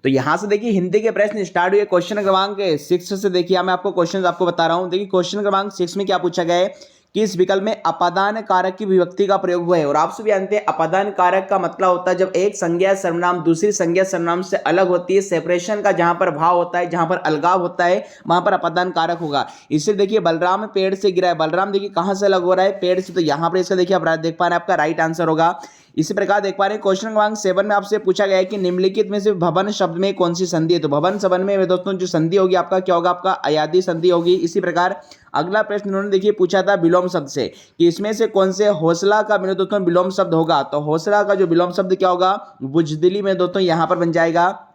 तो यहाँ से देखिए हिंदी के प्रश्न स्टार्ट हुए। क्वेश्चन क्रमांक 6 से देखिए, मैं आपको क्वेश्चन आपको बता रहा हूँ। देखिए क्वेश्चन क्रमांक 6 में क्या पूछा गया है कि इस विकल्प में अपादान कारक की विभक्ति का प्रयोग हुआ है। और आप सभी जानते हैं अपादान कारक का मतलब होता है जब एक संज्ञा सर्वनाम दूसरी संज्ञा सर्वनाम से अलग होती है, सेपरेशन का जहां पर भाव होता है, जहां पर अलगाव होता है, वहां पर अपादान कारक होगा। इससे देखिए बलराम पेड़ से गिरा है, बलराम देखिए कहां से अलग हो रहा है, पेड़ से, तो यहां पर इसका देखिए आप देख पा रहे हैं आपका राइट आंसर होगा। इसी प्रकार देख पा रहे हैं क्वेश्चन क्रमांक 7 में आपसे पूछा गया है कि निम्नलिखित में से भवन शब्द में कौन सी संधि है। तो भवन शब्द में दोस्तों जो संधि होगी आपका क्या होगा, आपका अयादी संधि होगी। इसी प्रकार अगला प्रश्न उन्होंने देखिए पूछा था विलोम शब्द से कि इसमें से कौन से हौसला का मेरे दोस्तों विलोम शब्द होगा। तो हौसला का जो विलोम शब्द क्या होगा, बुजदिली में दोस्तों यहां पर बन जाएगा।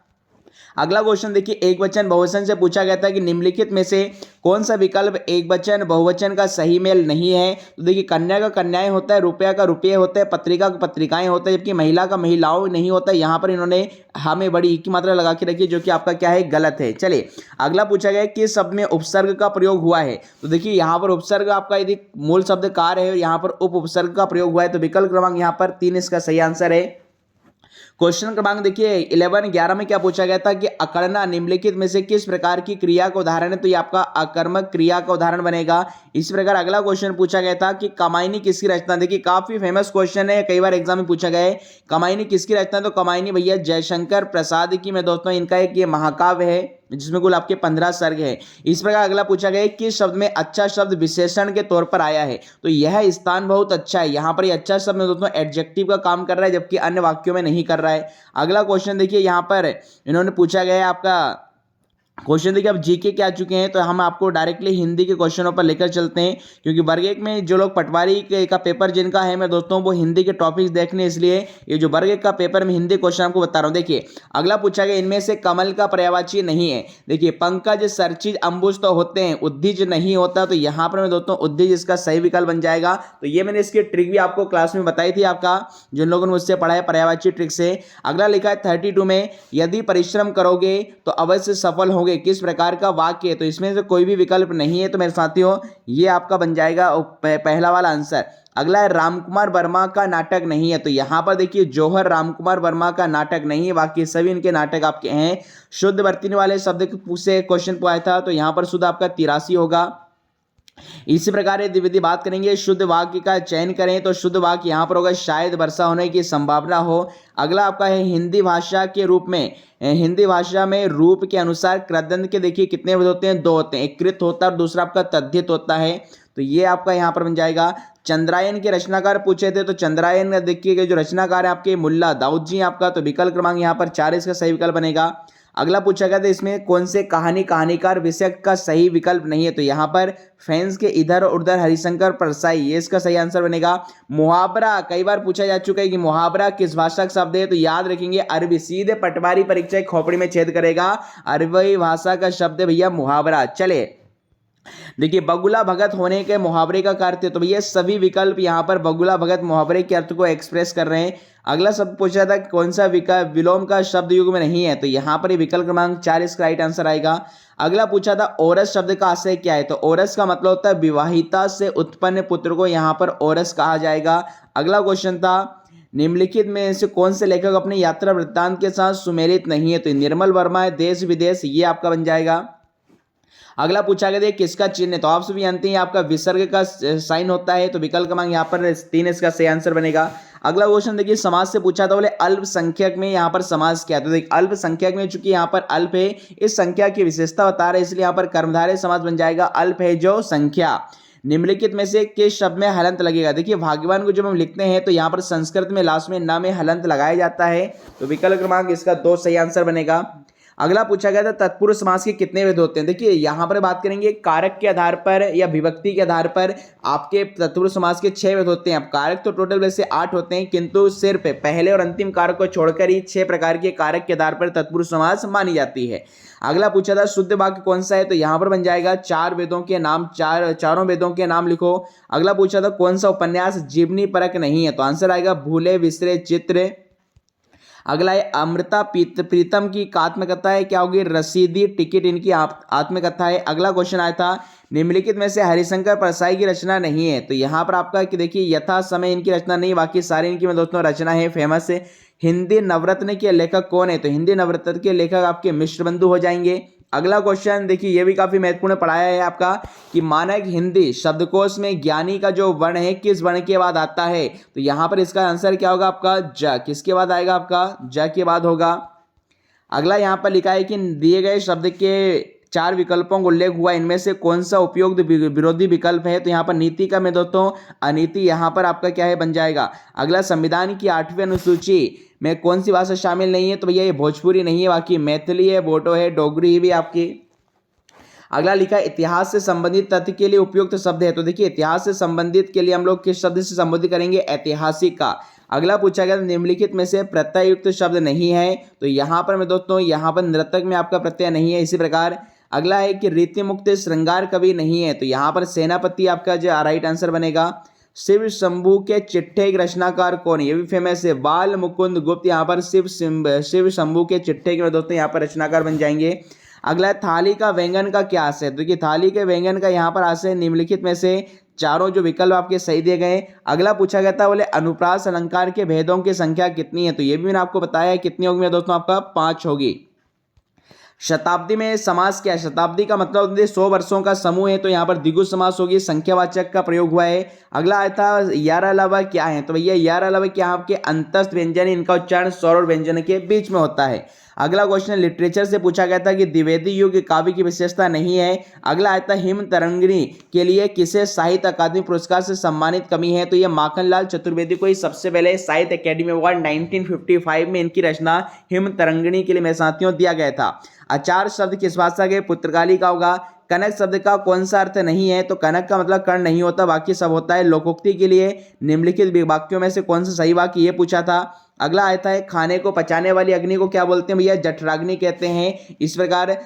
अगला क्वेश्चन देखिए एक वचन बहुवचन से पूछा गया था कि निम्नलिखित में से कौन सा विकल्प एक वचन बहुवचन का सही मेल नहीं है। तो देखिए कन्या का कन्याएं होता है, रुपया का रुपये होते हैं, पत्रिका का पत्रिकाएं होते हैं, जबकि महिला का महिलाओं नहीं होता है। यहाँ पर इन्होंने हमें बड़ी ई की मात्रा लगा के रखी है, जो कि आपका क्या है, गलत है। चलिए अगला पूछा गया किस शब्द में उपसर्ग का प्रयोग हुआ है। तो देखिए यहाँ पर उपसर्ग आपका यदि मूल शब्द कार है, यहाँ पर उप उपसर्ग का प्रयोग हुआ है। तो विकल्प क्रमांक यहाँ पर 3 इसका सही आंसर है। क्वेश्चन क्रमांक देखिए 11 में क्या पूछा गया था कि अकड़ना निम्नलिखित में से किस प्रकार की क्रिया का उदाहरण है। तो ये आपका अकर्मक क्रिया का उदाहरण बनेगा। इस प्रकार अगला क्वेश्चन पूछा गया था कि कमायनी किसकी रचना। देखिए काफी फेमस क्वेश्चन है, कई बार एग्जाम में पूछा गया है। कमायनी किसकी रचना, तो कमायनी भैया जयशंकर प्रसाद की में दोस्तों इनका एक ये महाकाव्य है जिसमें कुल आपके 15 सर्ग है। इस प्रकार अगला पूछा गया किस शब्द में अच्छा शब्द विशेषण के तौर पर आया है। तो यह स्थान बहुत अच्छा है, यहां पर ये अच्छा शब्द में दोस्तों एडजेक्टिव का काम कर रहा है, जबकि अन्य वाक्यों में नहीं कर रहा है। अगला क्वेश्चन देखिए यहां पर इन्होंने पूछा गया है आपका क्वेश्चन देखिए अब जीके के आ चुके हैं, तो हम आपको डायरेक्टली हिंदी के क्वेश्चनों पर लेकर चलते हैं, क्योंकि वर्ग 1 में जो लोग पटवारी का पेपर जिनका है मैं दोस्तों वो हिंदी के टॉपिक्स देखने, इसलिए ये जो वर्ग 1 का पेपर में हिंदी क्वेश्चन आपको बता रहा हूं। देखिए अगला पूछा गया इनमें से कमल का पर्यायवाची नहीं है। देखिए पंकज सरचिज अंबुज तो होते हैं, उद्भिज नहीं होता। तो यहाँ पर मैं दोस्तों उद्भिज इसका सही विकल्प बन जाएगा। तो ये मैंने इसकी ट्रिक भी आपको क्लास में बताई थी, आपका जिन लोगों ने मुझसे पढ़ा है पर्यायवाची ट्रिक से। अगला लिखा है 32 में यदि परिश्रम करोगे तो अवश्य सफल होगे, किस प्रकार का वाक्य है। तो इसमें से कोई भी विकल्प नहीं है, तो मेरे साथियों ये आपका बन जाएगा पहला वाला आंसर। अगला है रामकुमार वर्मा का नाटक नहीं है। तो यहां पर देखिए जौहर रामकुमार वर्मा का नाटक नहीं है, बाकी सभी इनके नाटक आपके हैं। शुद्ध बरतने वाले शब्द से क्वेश्चन पूछा था, तो यहां पर शुद्ध आपका 83 होगा। इसी प्रकार यदि बात करेंगे शुद्ध वाक्य का चयन करें, तो शुद्ध वाक्य यहां पर होगा शायद वर्षा होने की संभावना हो। अगला आपका है हिंदी भाषा के रूप में, हिंदी भाषा में रूप के अनुसार कृदंत के देखिए कितने विध होते हैं, 2 होते हैं, एक कृत होता है और दूसरा आपका तद्धित होता है। तो ये आपका यहां पर बन जाएगा। चंद्रायन के रचनाकार पूछे थे, तो चंद्रायन देखिए जो रचनाकार है आपके मुल्ला दाऊद जी आपका। तो विकल्प क्रमांक यहां पर 4 इसका सही विकल्प बनेगा। अगला पूछा गया था इसमें कौन से कहानीकार विषय का सही विकल्प नहीं है। तो यहाँ पर फैंस के इधर और उधर हरिशंकर परसाई, ये इसका सही आंसर बनेगा। मुहावरा कई बार पूछा जा चुका है कि मुहावरा किस भाषा का शब्द है। तो याद रखेंगे अरबी, सीधे पटवारी परीक्षा खोपड़ी में छेद करेगा, अरबी भाषा का शब्द है भैया मुहावरा। चले देखिए बगुला भगत होने के मुहावरे का अर्थ है। तो भैया सभी विकल्प यहाँ पर बगुला भगत मुहावरे के अर्थ को एक्सप्रेस कर रहे हैं। अगला शब्द पूछा था कौन सा विकल्प विलोम का शब्द युग में नहीं है। तो यहाँ पर विकल्प क्रमांक 4 इसका राइट आंसर आएगा। अगला पूछा था औरस शब्द का आशय क्या है। तो औरस का मतलब होता है विवाहिता से उत्पन्न पुत्र को यहाँ पर औरस कहा जाएगा। अगला क्वेश्चन था निम्नलिखित में से कौन से लेखक अपनी यात्रा वृत्तांत के साथ सुमेलित नहीं है। तो निर्मल वर्मा है, देश विदेश, ये आपका बन जाएगा। अगला पूछा गया किसका चिन्ह है। तो आप सभी जानते हैं आपका विसर्ग का साइन होता है। तो विकल्प क्रमांक यहाँ पर 3 इसका सही आंसर बनेगा। अगला क्वेश्चन देखिए समाज से पूछा था, बोले अल्पसंख्यक में यहाँ पर समाज क्या है। तो देखिए अल्पसंख्यक में चूंकि यहाँ पर अल्प है, इस संख्या की विशेषता बता रहे, इसलिए यहाँ पर कर्मधारय समाज बन जाएगा। अल्प है जो संख्या। निम्नलिखित में से किस शब्द में हलंत लगेगा। देखिए भाग्यवान को जब हम लिखते हैं तो यहाँ पर संस्कृत में लास्ट में न में हलंत लगाया जाता है। तो विकल्प क्रमांक इसका 2 सही आंसर बनेगा। अगला पूछा गया था तत्पुरुष समास के कितने विध होते हैं। देखिए यहाँ पर बात करेंगे कारक के आधार पर या विभक्ति के आधार पर आपके तत्पुरुष समास के 6 विध होते हैं। अब कारक तो टोटल वैसे 8 होते हैं, किंतु सिर्फ पहले और अंतिम कारक को छोड़कर ही 6 प्रकार के कारक के आधार पर तत्पुरुष समास मानी जाती है। अगला पूछा था शुद्ध वाक्य कौन सा है। तो यहाँ पर बन जाएगा 4 वेदों के नाम, चारों वेदों के नाम लिखो। अगला पूछा था कौन सा उपन्यास जीवनी परक नहीं है। तो आंसर आएगा भूले बिसरे चित्र। अगला है अमृता प्रीतम की आत्मकथा है, क्या होगी? रसीदी टिकट इनकी आत्मकथा है। अगला क्वेश्चन आया था निम्नलिखित में से हरिशंकर परसाई की रचना नहीं है, तो यहाँ पर आपका कि देखिए यथा समय इनकी रचना नहीं, बाकी सारी इनकी में दोस्तों रचना है, फेमस है। हिंदी नवरत्न के लेखक कौन है? तो हिंदी नवरत्न के लेखक आपके मिश्र बंधु हो जाएंगे। अगला क्वेश्चन देखिए ये भी काफी महत्वपूर्ण पढ़ाया है आपका कि मानक हिंदी शब्दकोश में ज्ञानी का जो वर्ण है किस वर्ण के बाद आता है? तो यहां पर इसका आंसर क्या होगा आपका? ज। किसके बाद आएगा आपका? ज के बाद होगा। अगला यहां पर लिखा है कि दिए गए शब्द के 4 विकल्पों का उल्लेख हुआ, इनमें से कौन सा उपयुक्त विरोधी विकल्प है? तो यहाँ पर नीति का मैं दोस्तों अनीति यहाँ पर आपका क्या है बन जाएगा। अगला संविधान की 8वीं अनुसूची में कौन सी भाषा शामिल नहीं है? तो भैया ये भोजपुरी नहीं है, बाकी मैथिली है, बोडो है, डोगरी भी आपकी। अगला लिखा इतिहास से संबंधित तथ्य के लिए उपयुक्त शब्द है, तो देखिए इतिहास से संबंधित के लिए हम लोग किस शब्द से संबोधित करेंगे? ऐतिहासिक का। अगला पूछा गया निम्नलिखित में से प्रत्ययुक्त शब्द नहीं है, तो यहाँ पर मैं दोस्तों यहाँ पर नृतक में आपका प्रत्यय नहीं है। इसी प्रकार अगला है कि रीति मुक्त श्रृंगार कवि नहीं है, तो यहाँ पर सेनापति आपका जो राइट आंसर बनेगा। शिव शंभू के चिट्ठे के रचनाकार कौन है? ये भी फेमस है, बाल मुकुंद गुप्त। यहाँ पर शिव शंभू के चिट्ठे के दोस्तों यहाँ पर रचनाकार बन जाएंगे। अगला थाली का व्यंजन का क्या आशय? तो देखिए थाली के व्यंजन का यहाँ पर आशय निम्नलिखित में से चारों जो विकल्प आपके सही दिए गए। अगला पूछा गया था बोले अनुप्रास अलंकार के भेदों की संख्या कितनी है? तो ये भी मैंने आपको बताया कितनी होगी दोस्तों, आपका 5 होगी। शताब्दी में समास क्या है? शताब्दी का मतलब 100 वर्षों का समूह है, तो यहाँ पर द्विगु समास होगी, संख्यावाचक का प्रयोग हुआ है। अगला आया था यार अलावा क्या है? तो भैया यार अलावा क्या आपके अंतस्थ व्यंजन, इनका उच्चारण स्वर और व्यंजन के बीच में होता है। अगला क्वेश्चन लिटरेचर से पूछा गया था कि द्विवेदी युग काव्य की विशेषता नहीं है। अगला आया था हिम तरंगिणी के लिए किसे साहित्य अकादमी पुरस्कार से सम्मानित कमी है? तो ये माखनलाल चतुर्वेदी को ही सबसे पहले साहित्य अकेडमी अवार्ड 1955 में इनकी रचना हिम तरंगिणी के लिए मेरे साथियों दिया गया था। अचार शब्द किस भाषा के? पुर्तगाली का होगा। कनक शब्द का कौन सा अर्थ नहीं है? तो कनक का मतलब कर्ण नहीं होता, बाकी सब होता है। लोकोक्ति के लिए निम्नलिखित वाक्यों में से कौन सा सही वाक्य, ये पूछा था। अगला आता है खाने को पचाने वाली अग्नि को क्या बोलते हैं? भैया जठराग्नि कहते हैं। इस प्रकार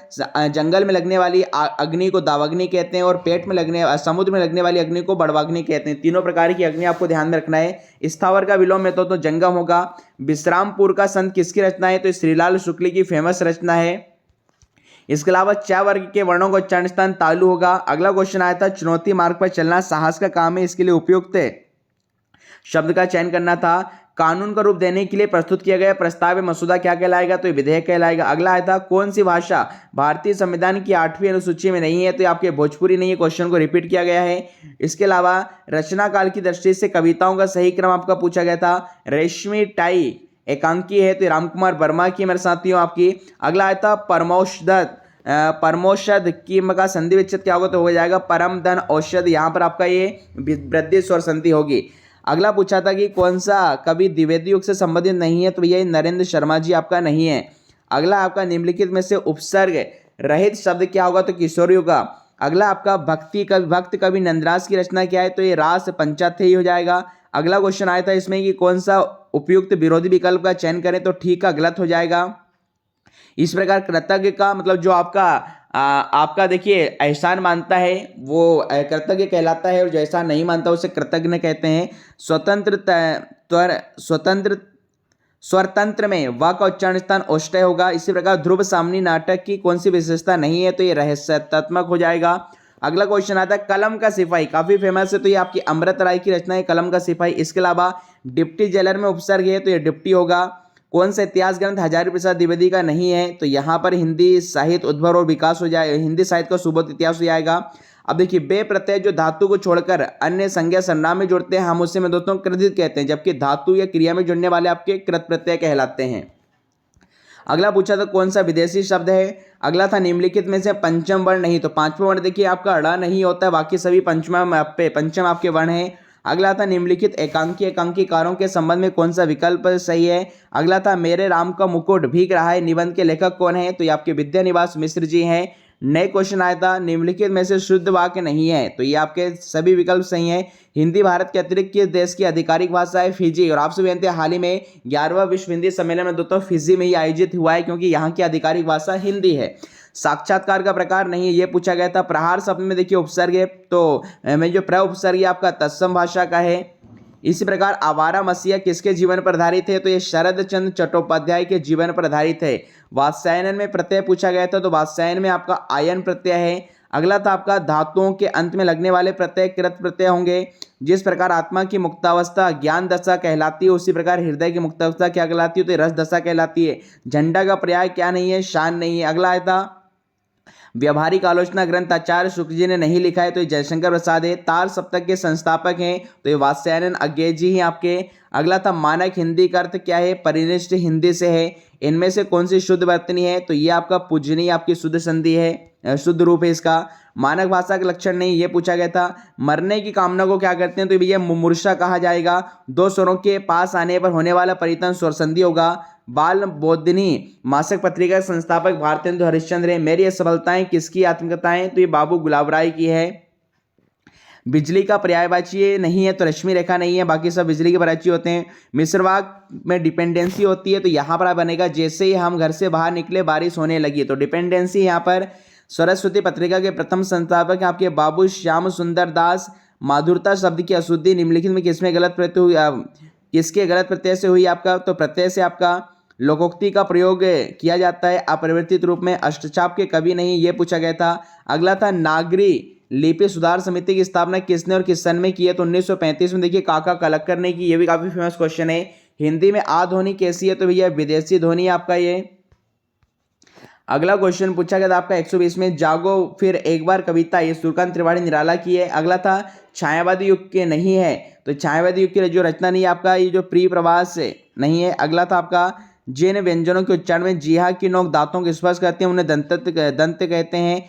जंगल में लगने वाली अग्नि को दावाग्नि कहते हैं, और पेट में लगने समुद्र में लगने वाली अग्नि को बड़वाग्नि कहते हैं। तीनों प्रकार की अग्नि आपको ध्यान में रखना है। स्थावर का विलोम में तो जंगम होगा। विश्रामपुर का संत किसकी रचना है? तो श्रीलाल शुक्ल की फेमस रचना है। इसके अलावा च वर्ग के वर्णों का उच्चारण स्थान तालु होगा। अगला क्वेश्चन आया था चुनौती मार्ग पर चलना साहस का काम है, इसके लिए उपयुक्त शब्द का चयन करना था। कानून का रूप देने के लिए प्रस्तुत किया गया प्रस्ताव या मसौदा क्या कहलाएगा? तो विधेयक कहलाएगा। अगला आया था कौन सी भाषा भारतीय संविधान की 8वीं अनुसूची में नहीं है? तो आपके भोजपुरी नहीं है, क्वेश्चन को रिपीट किया गया है। इसके अलावा रचना काल की दृष्टि से कविताओं का सही क्रम आपका पूछा गया था। रेशमी टाई एकांकी है, तो रामकुमार वर्मा की मेरे साथियों आपकी। अगला आया था परमौषध की का संधि विच्छेद क्या होगा? तो हो जाएगा परम धन औषध। यहाँ पर आपका ये वृद्धि स्वर संधि होगी। अगला पूछा था कि कौन सा कवि द्विवेदी युग से संबंधित नहीं है? तो भैया नरेंद्र शर्मा जी आपका नहीं है। अगला आपका निम्नलिखित में से उपसर्ग रहित शब्द क्या होगा? तो किशोर युग का। अगला आपका भक्त कवि नंदराज की रचना क्या है? तो ये रास पंचाथेय हो जाएगा। अगला क्वेश्चन आया था इसमें कि कौन सा उपयुक्त विरोधी विकल्प का चयन करें? तो ठीक का गलत हो जाएगा। इस प्रकार कृतज्ञ का मतलब जो आपका देखिए एहसान मानता है वो कृतज्ञ कहलाता है, और जो एहसान नहीं मानता उसे कृतज्ञ कहते हैं। स्वरतंत्र में व का उच्चारण स्थान औष्ठ्य होगा। इसी प्रकार ध्रुव सामनी नाटक की कौन सी विशेषता नहीं है? तो ये रहस्यात्मक हो जाएगा। अगला क्वेश्चन आता है कलम का सिपाही, काफी फेमस है, तो ये आपकी अमृत राय की रचना है कलम का सिपाही। इसके अलावा डिप्टी जेलर में उपसर्ग है, तो ये डिप्टी होगा। कौन सा इतिहास ग्रंथ हजारी प्रसाद द्विवेदी का नहीं है? तो यहाँ पर हिंदी साहित्य उद्भव और विकास हो जाए, हिंदी साहित्य का सुबोध इतिहास हो जाएगा। अब देखिए बे प्रत्यय जो धातु को छोड़कर अन्य संज्ञा सर्वनाम में जुड़ते हैं हम उसे में दोस्तों कृदित कहते हैं, जबकि धातु या क्रिया में जुड़ने वाले आपके कृत प्रत्यय कहलाते हैं। अगला पूछा था कौन सा विदेशी शब्द है? अगला था निम्नलिखित में से पंचम वर्ण नहीं, तो पांचवा वर्ण देखिए आपका अड़ा नहीं होता है, बाकी सभी पंचम आपके वर्ण है। अगला था निम्नलिखित एकांकी कारों के संबंध में कौन सा विकल्प सही है? अगला था मेरे राम का मुकुट भीग रहा है निबंध के लेखक कौन है? तो ये आपके विद्यानिवास मिश्र जी हैं। नए क्वेश्चन आया था निम्नलिखित में से शुद्ध वाक्य नहीं है, तो ये आपके सभी विकल्प सही हैं। हिंदी भारत के अतिरिक्त किस देश की आधिकारिक भाषा है? फिजी। और आप सभी जानते हैं हाल ही में 11वां विश्व हिंदी सम्मेलन में दोस्तों फिजी में ही आयोजित हुआ है, क्योंकि यहाँ की आधिकारिक भाषा हिंदी है। साक्षात्कार का प्रकार नहीं है, ये पूछा गया था। प्रहार शब्द में देखिए उपसर्ग है, तो मैं जो प्र उपसर्ग आपका तत्सम भाषा का है। इसी प्रकार आवारा मसीहा किसके जीवन पर आधारित है, तो ये शरद चंद्र चट्टोपाध्याय के जीवन पर आधारित है। वात्स्यायन में प्रत्यय पूछा गया था, तो वात्स्यायन में आपका आयन प्रत्यय है। अगला था आपका धातुओं के अंत में लगने वाले प्रत्यय कृत प्रत्यय होंगे। जिस प्रकार आत्मा की मुक्तावस्था ज्ञान दशा कहलाती है, उसी प्रकार हृदय की मुक्तावस्था क्या कहलाती है, तो रस दशा कहलाती है। झंडा का पर्याय क्या नहीं है, शान नहीं है। अगला आया था व्यवहारिक आलोचना ग्रंथ आचार्य शुक्ल जी ने नहीं लिखा है, तो ये जयशंकर प्रसाद है। तार सप्तक के संस्थापक हैं, तो ये वात्स्यायन अज्ञेय जी हैं आपके। अगला था मानक हिंदी का अर्थ क्या है, परिनिष्ठ हिंदी से है। इनमें से कौन सी शुद्ध वर्तनी है, तो ये आपका पूजनीय आपकी शुद्ध संधि है, शुद्ध रूप है इसका। मानक भाषा के लक्षण नहीं, ये पूछा गया था। मरने की कामना को क्या करते हैं, तो भैया मुमूर्षा कहा जाएगा। दो स्वरों के पास आने पर होने वाला परिवर्तन स्वर संधि होगा। बाल बोधिनी मासिक पत्रिका के संस्थापक भारतेंदु हरिश्चंद्र है। मेरी ये सफलताएं किसकी आत्मकथाएं, तो ये बाबू गुलाब राय की है। बिजली का पर्यायवाची नहीं है, तो रश्मि रेखा नहीं है, बाकी सब बिजली के पर्यायवाची होते हैं। मिश्रवाक में डिपेंडेंसी होती है, तो यहाँ पर बनेगा जैसे ही हम घर से बाहर निकले बारिश होने लगी, तो डिपेंडेंसी यहाँ पर। सरस्वती पत्रिका के प्रथम संस्थापक आपके बाबू श्याम सुंदर दास। माधुरता शब्द की अशुद्धि निम्नलिखित में किसमें गलत प्रत्यय हुई, किसके गलत प्रत्यय से हुई आपका, तो प्रत्यय से आपका। लोकोक्ति का प्रयोग किया जाता है अपरिवर्तित रूप में, अष्टचाप के कवि नहीं, ये पूछा गया था। अगला था नागरी लिपि सुधार समिति की स्थापना किसने और किस सन में की है, तो 1935 में। देखिए काका कलक्कर ने की, ये भी काफी फेमस क्वेश्चन है। हिंदी में आ ध्वनि कैसी है, तो भैया विदेशी ध्वनि आपका ये। अगला क्वेश्चन पूछा गया था आपका 120 में, जागो फिर एक बार कविता, ये सूर्यकांत त्रिपाठी निराला की है। अगला था छायावादी युग के नहीं है, तो छायावादी युग की जो रचना नहीं है आपका, ये जो प्री प्रवास नहीं है। अगला था आपका जिन व्यंजनों के उच्चारण में जीहा की नोक दांतों के स्पर्श करते हैं उन्हें दंत कहते हैं।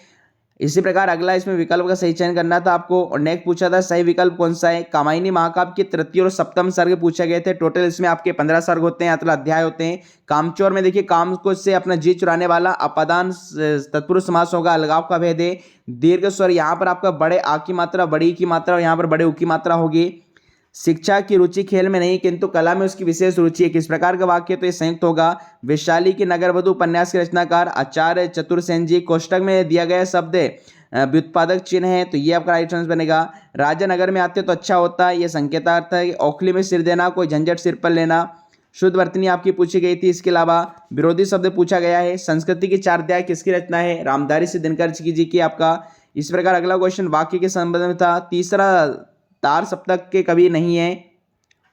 इसी प्रकार अगला इसमें विकल्प का सही चयन करना था आपको। और नेक्स्ट पूछा था सही विकल्प कौन सा है। कामायनी महाकाव्य के तृतीय और सप्तम सर्ग पूछे गए थे। टोटल इसमें आपके 15 सर्ग होते हैं, मतलब अध्याय होते हैं। कामचोर में देखिए काम को से अपना जी चुराने वाला अपदान तत्पुरुष समास होगा, अलगाव का भेद है। दीर्घ स्वर यहाँ पर आपका बड़े आ की मात्रा, बड़ी की मात्रा, और यहाँ पर बड़े उ की मात्रा होगी। शिक्षा की रुचि खेल में नहीं किंतु कला में उसकी विशेष रुचि है। किस प्रकार का वाक्य, तो ये संयुक्त होगा। वैशाली की नगरवधु उपन्यास के रचनाकार आचार्य चतुरसेन जी। कोष्टक में दिया गया शब्द व्युत्पादक चिन्ह है, तो ये आपका राइट आंसर बनेगा। राजा नगर में आते तो अच्छा होता है, ये संकेतार्थ है। औखली में सिर देना, कोई झंझट सिर पर लेना। शुद्ध वर्तनी आपकी पूछी गई थी। इसके अलावा विरोधी शब्द पूछा गया है। संस्कृति की 4 अध्याय किसकी रचना है, रामधारी से दिनकर जी की आपका। इस प्रकार अगला क्वेश्चन वाक्य के संबंध में था। तीसरा तार सप्तक के कवि नहीं है,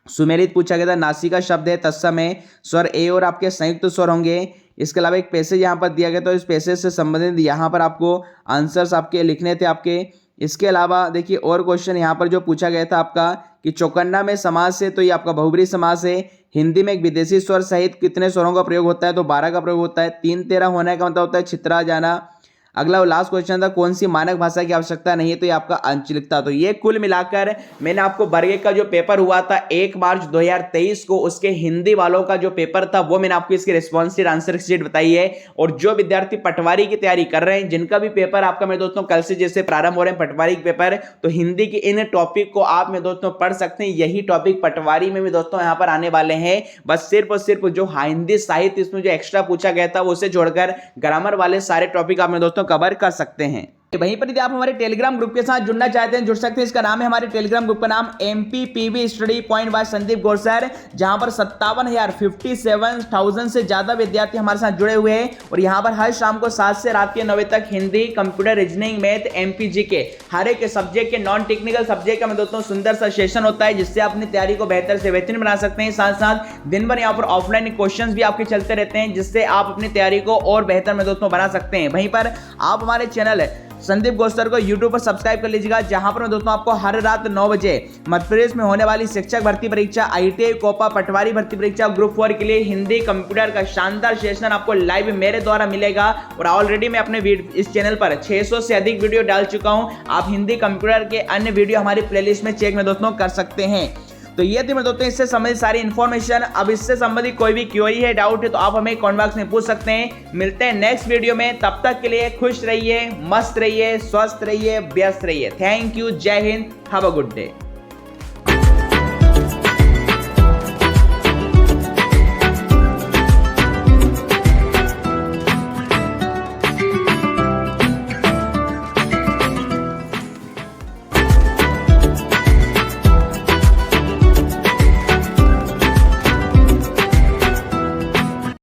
सुमेलित पूछा गया था। नासिका शब्द है, तत्समय स्वर ए और आपके संयुक्त स्वर होंगे। इसके अलावा एक पैसेज यहाँ पर दिया गया, तो इस पैसेज से संबंधित यहाँ पर आपको आंसर्स आपके लिखने थे आपके। इसके अलावा देखिए और क्वेश्चन यहाँ पर जो पूछा गया था आपका कि चौकन्ना में समास है, तो ये आपका बहुब्रीहि समास है। हिंदी में एक विदेशी स्वर सहित कितने स्वरों का प्रयोग होता है, तो 12 का प्रयोग होता है। 3 13 होने का मतलब होता है छितरा जाना। अगला लास्ट क्वेश्चन था कौन सी मानक भाषा की आवश्यकता नहीं है, तो ये आपका आंचलिकता। तो ये कुल मिलाकर मैंने आपको वर्ग का जो पेपर हुआ था 1 मार्च 2023 को, उसके हिंदी वालों का जो पेपर था वो मैंने आपको इसकी रिस्पॉन्सिव आंसर शीट बताई है। और जो विद्यार्थी पटवारी की तैयारी कर रहे हैं, जिनका भी पेपर आपका मेरे दोस्तों कल से जैसे प्रारंभ हो रहे हैं पटवारी के पेपर, तो हिंदी के इन टॉपिक को आप मेरे दोस्तों पढ़ सकते हैं। यही टॉपिक पटवारी में भी दोस्तों यहाँ पर आने वाले हैं। बस सिर्फ और सिर्फ जो हिंदी साहित्य इसमें जो एक्स्ट्रा पूछा गया था उसे छोड़कर ग्रामर वाले सारे टॉपिक आप मेरे दोस्तों कवर कर सकते हैं। वहीं पर यदि आप हमारे टेलीग्राम ग्रुप के साथ जुड़ना चाहते हैं, जुड़ सकते हैं। इसका नाम है, हमारे टेलीग्राम ग्रुप का नाम MPPB study point by Sandeep Gaur sir, जहां पर 57,000 से ज्यादा विद्यार्थी हमारे साथ जुड़े हुए हैं। और यहां पर हर शाम को 7 से रात के 9 बजे तक Hindi, computer, reasoning, math, MPG के हर एक सब्जेक्ट के नॉन टेक्निकल सब्जेक्ट का मैं दोस्तों सुंदर सा सेशन होता है, जिससे आप अपनी तैयारी को बेहतर से बेहतरीन बना सकते हैं। साथ साथ दिन भर यहाँ पर ऑफलाइन क्वेश्चन भी आपके चलते रहते हैं, जिससे आप अपनी तैयारी को और बेहतर में दोस्तों बना सकते हैं। वहीं पर आप हमारे चैनल संदीप गोस्तर को YouTube पर सब्सक्राइब कर लीजिएगा, जहां पर मैं दोस्तों आपको हर रात 9 बजे मध्य प्रदेश में होने वाली शिक्षक भर्ती परीक्षा, ITI, कोपा, पटवारी भर्ती परीक्षा, ग्रुप 4 के लिए हिंदी, कंप्यूटर का शानदार सेशन आपको लाइव मेरे द्वारा मिलेगा। और ऑलरेडी मैं अपने इस चैनल पर 600 से अधिक वीडियो डाल चुका हूं। आप हिंदी, कंप्यूटर के अन्य वीडियो हमारी प्लेलिस्ट में चेक में दोस्तों कर सकते हैं। तो ये थी मेरे दोस्तों इससे संबंधित सारी इन्फॉर्मेशन। अब इससे संबंधित कोई भी क्वेरी है, डाउट है, तो आप हमें कमेंट बॉक्स में पूछ सकते हैं। मिलते हैं नेक्स्ट वीडियो में, तब तक के लिए खुश रहिए, मस्त रहिए, स्वस्थ रहिए, व्यस्त रहिए। थैंक यू, जय Hind, have a good day.